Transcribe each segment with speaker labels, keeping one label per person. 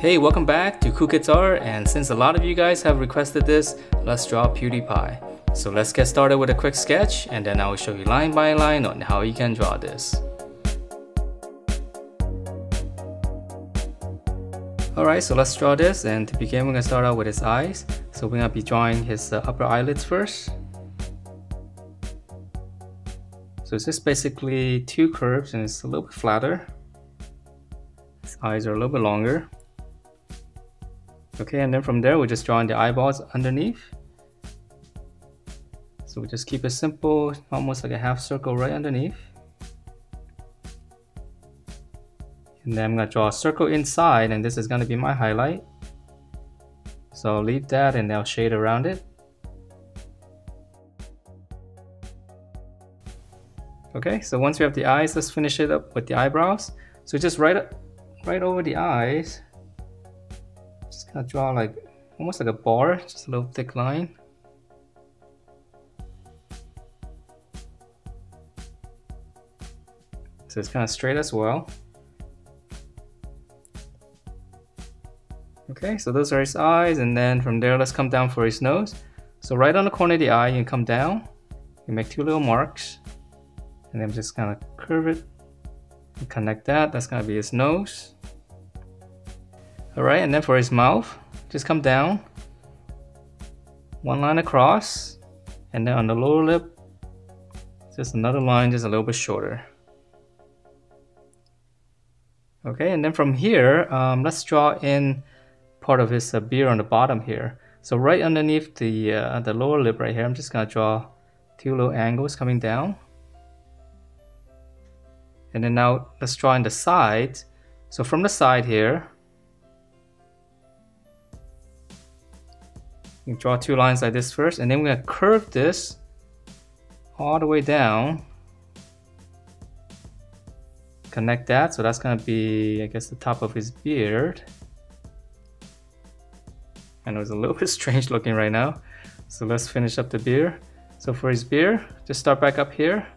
Speaker 1: Hey, welcome back to Cool Kids Art, and since a lot of you guys have requested this, let's draw PewDiePie. So let's get started with a quick sketch, and then I will show you line by line on how you can draw this. Alright, so let's draw this, and to begin we're going to start out with his eyes. So we're going to be drawing his upper eyelids first. So it's just basically two curves and it's a little bit flatter. His eyes are a little bit longer. Okay, and then from there we're just drawing the eyeballs underneath. So we just keep it simple, almost like a half circle right underneath. And then I'm going to draw a circle inside, and this is going to be my highlight. So I'll leave that and I'll shade around it. Okay, so once we have the eyes, let's finish it up with the eyebrows. So just right over the eyes, just gonna draw like almost like a bar, just a little thick line. So it's kind of straight as well. Okay, so those are his eyes, and then from there let's come down for his nose. So right on the corner of the eye, you can come down, you make two little marks, and then just kind of curve it and connect that. That's gonna be his nose. Alright, and then for his mouth, just come down, one line across, and then on the lower lip, just another line, just a little bit shorter. Okay, and then from here, let's draw in part of his beard on the bottom here. So right underneath the lower lip right here, I'm just gonna draw two little angles coming down. And then now let's draw in the sides. So from the side here, you draw two lines like this first, and then we're gonna curve this all the way down. Connect that, so that's gonna be, I guess, the top of his beard. I know it's a little bit strange looking right now. So let's finish up the beard. So for his beard, just start back up here.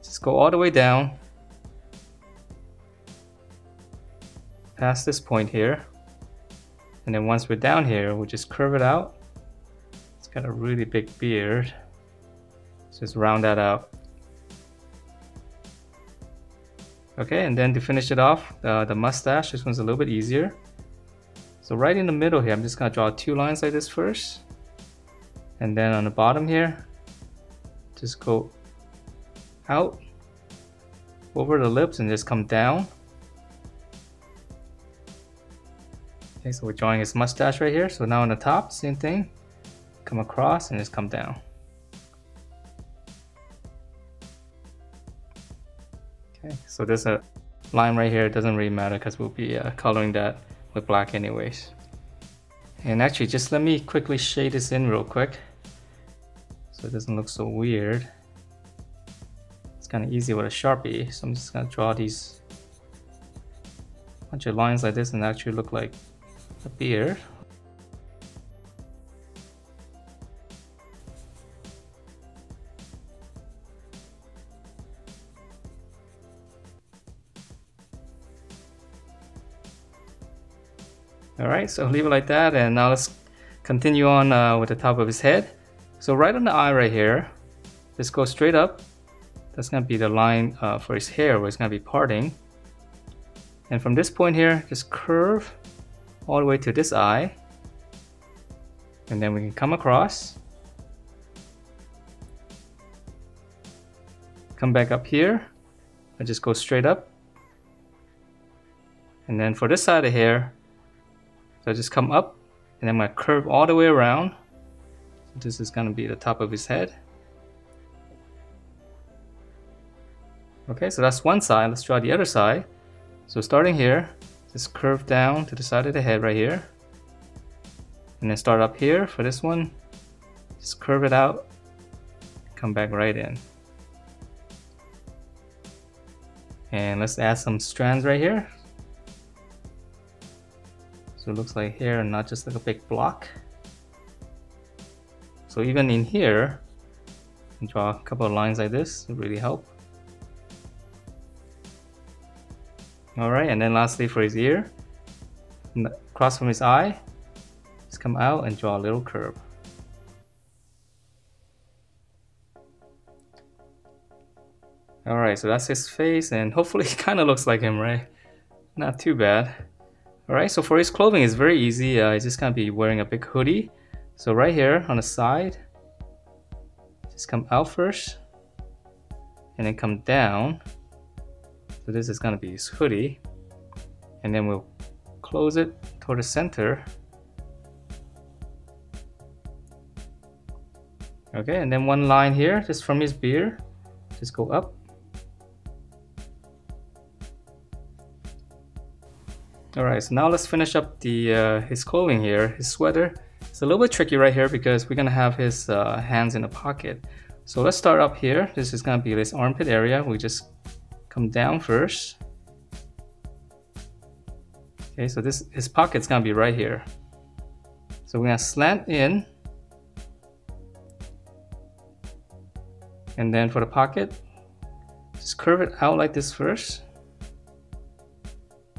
Speaker 1: Just go all the way down. Past this point here. And then once we're down here, we'll just curve it out. It's got a really big beard. Just round that out. Okay, and then to finish it off, the mustache, this one's a little bit easier. So right in the middle here, I'm just gonna draw two lines like this first. And then on the bottom here, just go out over the lips and just come down. Okay, so we're drawing his mustache right here. So now on the top, same thing. Come across and just come down. Okay, so there's a line right here. It doesn't really matter because we'll be coloring that with black anyways. And actually, just let me quickly shade this in real quick so it doesn't look so weird. It's kind of easy with a Sharpie, so I'm just gonna draw these bunch of lines like this and actually look like a beard. Alright, so leave it like that, and now let's continue on with the top of his head. So right on the eye right here, just go straight up. That's going to be the line for his hair where it's going to be parting. And from this point here, just curve all the way to this eye. And then we can come across. Come back up here, and just go straight up. And then for this side of the hair, so just come up, and I'm going to curve all the way around. So this is going to be the top of his head. Okay, so that's one side. Let's draw the other side. So starting here, just curve down to the side of the head right here. And then start up here for this one. Just curve it out, come back right in. And let's add some strands right here. So it looks like hair and not just like a big block. So even in here, draw a couple of lines like this, it really help. Alright, and then lastly for his ear, across from his eye. Just come out and draw a little curve. Alright, so that's his face, and hopefully it kind of looks like him, right? Not too bad. Alright, so for his clothing, it's very easy. He's just gonna be wearing a big hoodie. So right here on the side, just come out first, and then come down. So this is gonna be his hoodie. And then we'll close it toward the center. Okay, and then one line here, just from his beard, just go up. Alright, so now let's finish up the his clothing here, his sweater. It's a little bit tricky right here because we're gonna have his hands in a pocket. So let's start up here. This is gonna be this armpit area. We just come down first. Okay, so his pocket's gonna be right here. So we're gonna slant in. And then for the pocket, just curve it out like this first.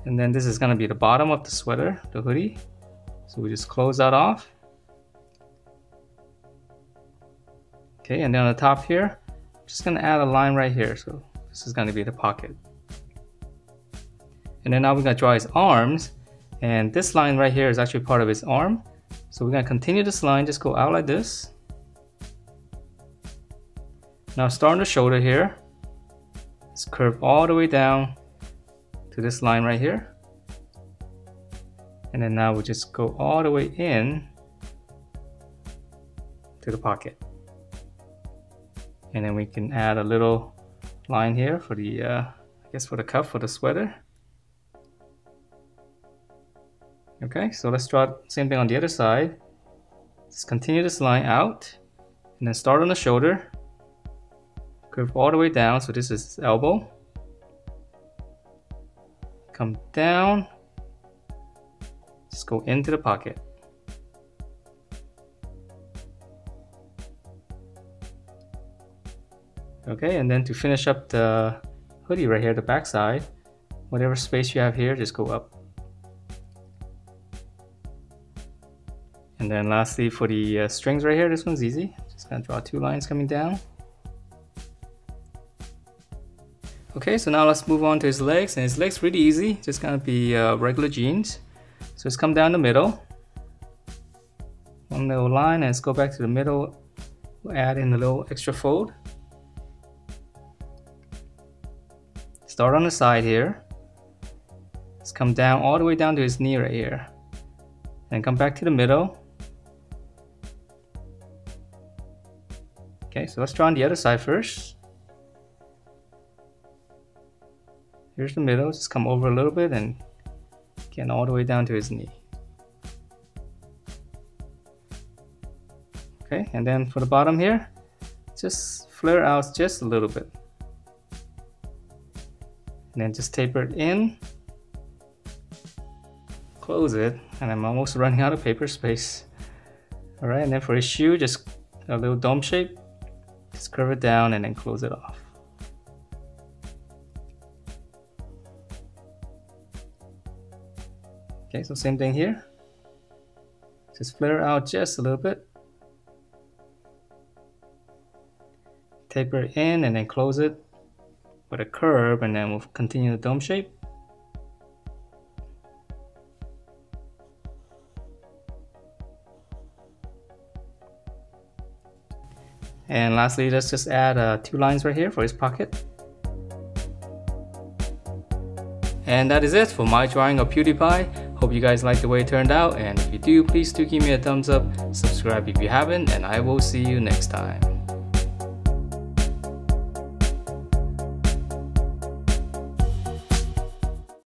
Speaker 1: And then this is gonna be the bottom of the sweater, the hoodie. So we just close that off. Okay, and then on the top here, I'm just gonna add a line right here. So this is gonna be the pocket. And then now we're gonna draw his arms. And this line right here is actually part of his arm. So we're gonna continue this line, just go out like this. Now start on the shoulder here. Just curve all the way down to this line right here. And then now we'll just go all the way in to the pocket. And then we can add a little line here for the, I guess for the cuff for the sweater. Okay, so let's draw the same thing on the other side. Just continue this line out. And then start on the shoulder. Curve all the way down, so this is his elbow. Come down. Just go into the pocket. Okay, and then to finish up the hoodie right here, the back side, whatever space you have here, just go up. And then lastly for the strings right here, this one's easy. Just gonna draw 2 lines coming down. Okay, so now let's move on to his legs, and his legs really easy, just gonna be regular jeans. So just come down the middle, one little line, and let's go back to the middle. We'll add in a little extra fold. Start on the side here. Let's come down all the way down to his knee right here, and come back to the middle. Okay, so let's draw on the other side first. Here's the middle, just come over a little bit and get all the way down to his knee. Okay, and then for the bottom here, just flare out just a little bit. And then just taper it in. Close it, and I'm almost running out of paper space. Alright, and then for his shoe, just a little dome shape. Just curve it down and then close it off. Okay, so same thing here. Just flare out just a little bit. Taper it in and then close it with a curve, and then we'll continue the dome shape. And lastly, let's just add 2 lines right here for his pocket. And that is it for my drawing of PewDiePie. Hope you guys liked the way it turned out, and if you do, please do give me a thumbs up, subscribe if you haven't, and I will see you next time.